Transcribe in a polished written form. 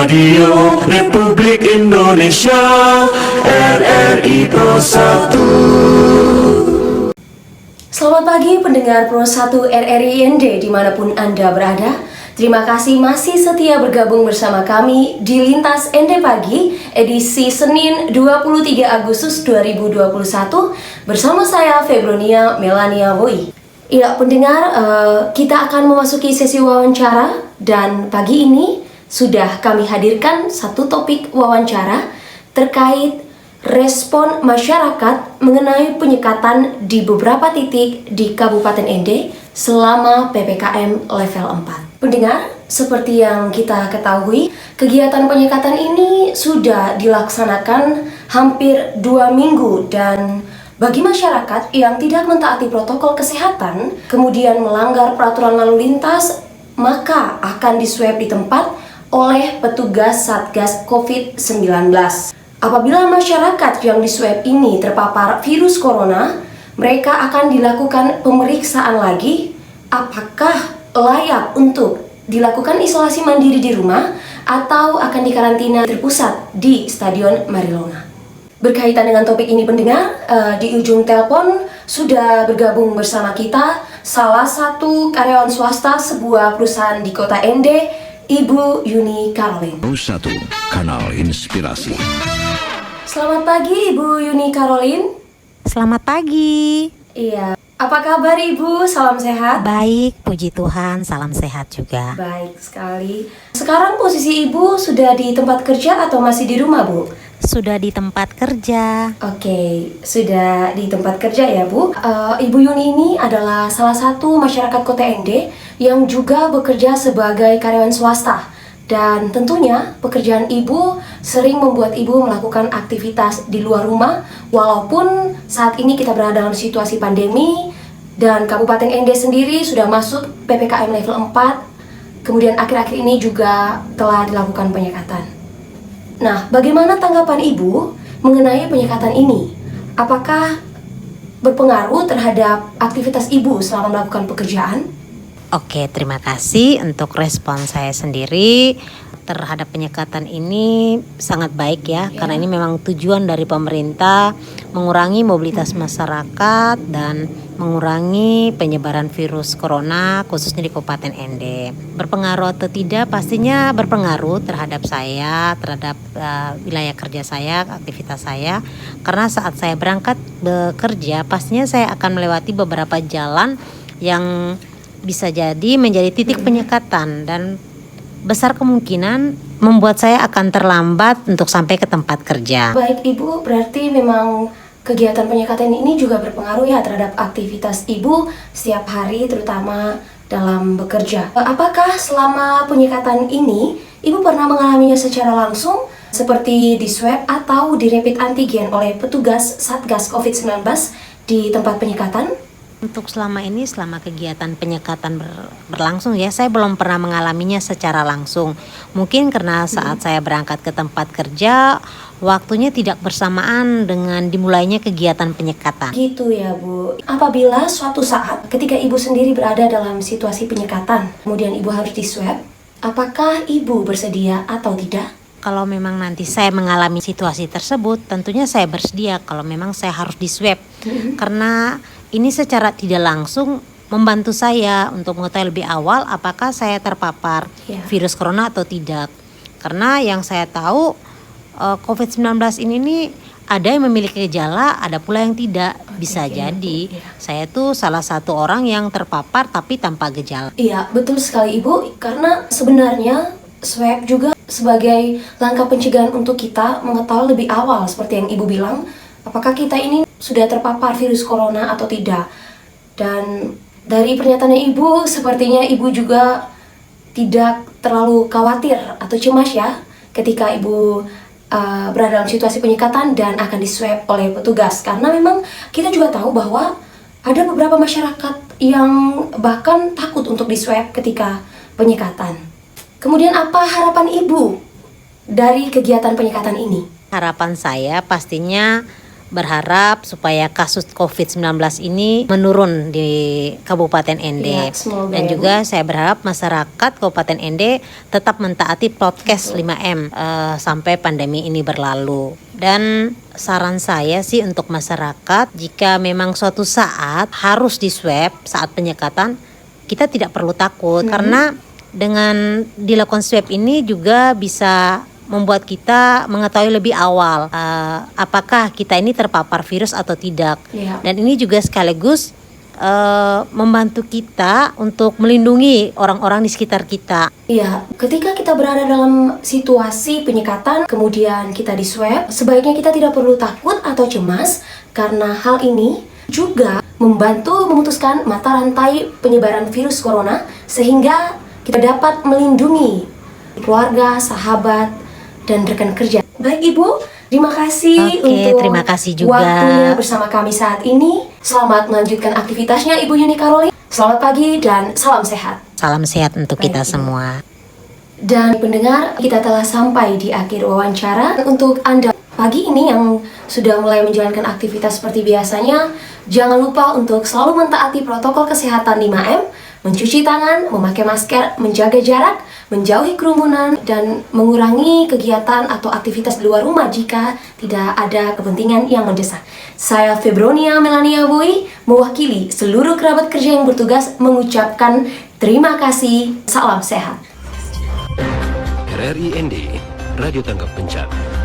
Radio Republik Indonesia RRI Pro 1. Selamat pagi pendengar Pro 1 RRI IND dimanapun Anda berada. Terima kasih masih setia bergabung bersama kami di Lintas ND Pagi edisi Senin 23 Agustus 2021 bersama saya Febronia Melania Woi. Ya pendengar, kita akan memasuki sesi wawancara dan pagi ini sudah kami hadirkan satu topik wawancara terkait respon masyarakat mengenai penyekatan di beberapa titik di Kabupaten ND selama PPKM level 4. Pendengar, seperti yang kita ketahui, kegiatan penyekatan ini sudah dilaksanakan hampir 2 minggu dan bagi masyarakat yang tidak mentaati protokol kesehatan, kemudian melanggar peraturan lalu lintas, maka akan diswab di tempat oleh petugas Satgas COVID-19. Apabila masyarakat yang diswab ini terpapar virus corona, mereka akan dilakukan pemeriksaan lagi apakah layak untuk dilakukan isolasi mandiri di rumah atau akan dikarantina terpusat di Stadion Marilona. Berkaitan dengan topik ini pendengar, di ujung telepon sudah bergabung bersama kita salah satu karyawan swasta sebuah perusahaan di kota ND, Ibu Yuni Caroline. Pro 1, Kanal Inspirasi. Selamat pagi Ibu Yuni Caroline. Selamat pagi. Iya, apa kabar Ibu? Salam sehat? Baik, puji Tuhan, salam sehat juga. Baik sekali. Sekarang posisi Ibu sudah di tempat kerja atau masih di rumah Bu? Sudah di tempat kerja. Oke, sudah di tempat kerja ya Bu. Ibu Yuni ini adalah salah satu masyarakat kota ND yang juga bekerja sebagai karyawan swasta. Dan tentunya pekerjaan Ibu sering membuat Ibu melakukan aktivitas di luar rumah walaupun saat ini kita berada dalam situasi pandemi dan Kabupaten ND sendiri sudah masuk PPKM level 4. Kemudian akhir-akhir ini juga telah dilakukan penyekatan. Nah, bagaimana tanggapan Ibu mengenai penyekatan ini? Apakah berpengaruh terhadap aktivitas Ibu selama melakukan pekerjaan? Oke, terima kasih untuk respon saya sendiri terhadap penyekatan ini sangat baik ya. Karena ini memang tujuan dari pemerintah mengurangi mobilitas masyarakat dan mengurangi penyebaran virus corona khususnya di Kabupaten ND. Berpengaruh atau tidak? Pastinya berpengaruh terhadap saya, terhadap wilayah kerja saya, aktivitas saya. Karena saat saya berangkat bekerja, pastinya saya akan melewati beberapa jalan yang bisa jadi menjadi titik penyekatan dan besar kemungkinan membuat saya akan terlambat untuk sampai ke tempat kerja. Baik Ibu, berarti memang kegiatan penyekatan ini juga berpengaruh ya terhadap aktivitas Ibu setiap hari terutama dalam bekerja. Apakah selama penyekatan ini Ibu pernah mengalaminya secara langsung seperti di swab atau di rapid antigen oleh petugas Satgas COVID-19 di tempat penyekatan? Untuk selama ini, selama kegiatan penyekatan berlangsung ya, saya belum pernah mengalaminya secara langsung. Mungkin karena saat saya berangkat ke tempat kerja, waktunya tidak bersamaan dengan dimulainya kegiatan penyekatan. Gitu ya Bu. Apabila suatu saat ketika Ibu sendiri berada dalam situasi penyekatan, kemudian Ibu harus diswab, apakah Ibu bersedia atau tidak? Kalau memang nanti saya mengalami situasi tersebut, tentunya saya bersedia kalau memang saya harus diswab. Karena ini secara tidak langsung membantu saya untuk mengetahui lebih awal apakah saya terpapar virus corona atau tidak. Karena yang saya tahu COVID-19 ini nih ada yang memiliki gejala, ada pula yang tidak. Bisa jadi saya tuh salah satu orang yang terpapar tapi tanpa gejala. Iya, betul sekali Ibu. Karena sebenarnya swab juga sebagai langkah pencegahan untuk kita mengetahui lebih awal seperti yang Ibu bilang, apakah kita ini sudah terpapar virus corona atau tidak. Dan dari pernyataannya Ibu, sepertinya Ibu juga tidak terlalu khawatir atau cemas ya ketika Ibu berada dalam situasi penyekatan dan akan diswab oleh petugas. Karena memang kita juga tahu bahwa ada beberapa masyarakat yang bahkan takut untuk diswab ketika penyekatan. Kemudian apa harapan Ibu dari kegiatan penyekatan ini? Harapan saya pastinya berharap supaya kasus COVID-19 ini menurun di Kabupaten Ende. Ya, semoga Dan ya, juga saya berharap masyarakat Kabupaten Ende tetap mentaati prokes 5M sampai pandemi ini berlalu. Dan saran saya sih untuk masyarakat, jika memang suatu saat harus di-swab saat penyekatan, kita tidak perlu takut karena dengan dilakukan swab ini juga bisa membuat kita mengetahui lebih awal apakah kita ini terpapar virus atau tidak. Iya. Dan ini juga sekaligus membantu kita untuk melindungi orang-orang di sekitar kita. Iya, ketika kita berada dalam situasi penyekatan, kemudian kita di-swab, sebaiknya kita tidak perlu takut atau cemas karena hal ini juga membantu memutuskan mata rantai penyebaran virus corona sehingga kita dapat melindungi keluarga, sahabat, dan rekan kerja. Baik Ibu, terima kasih untuk terima kasih juga waktunya bersama kami saat ini. Selamat melanjutkan aktivitasnya Ibu Yuni Karolin. Selamat pagi dan salam sehat. Salam sehat untuk kita Baik, Ibu. semua. Dan pendengar, kita telah sampai di akhir wawancara. Untuk Anda pagi ini yang sudah mulai menjalankan aktivitas seperti biasanya, jangan lupa untuk selalu mentaati protokol kesehatan 5M, mencuci tangan, memakai masker, menjaga jarak, menjauhi kerumunan, dan mengurangi kegiatan atau aktivitas di luar rumah jika tidak ada kepentingan yang mendesak. Saya Febronia Melania Boy, mewakili seluruh kerabat kerja yang bertugas mengucapkan terima kasih, salam sehat. RRI ND, Radio Tanggap Bencana.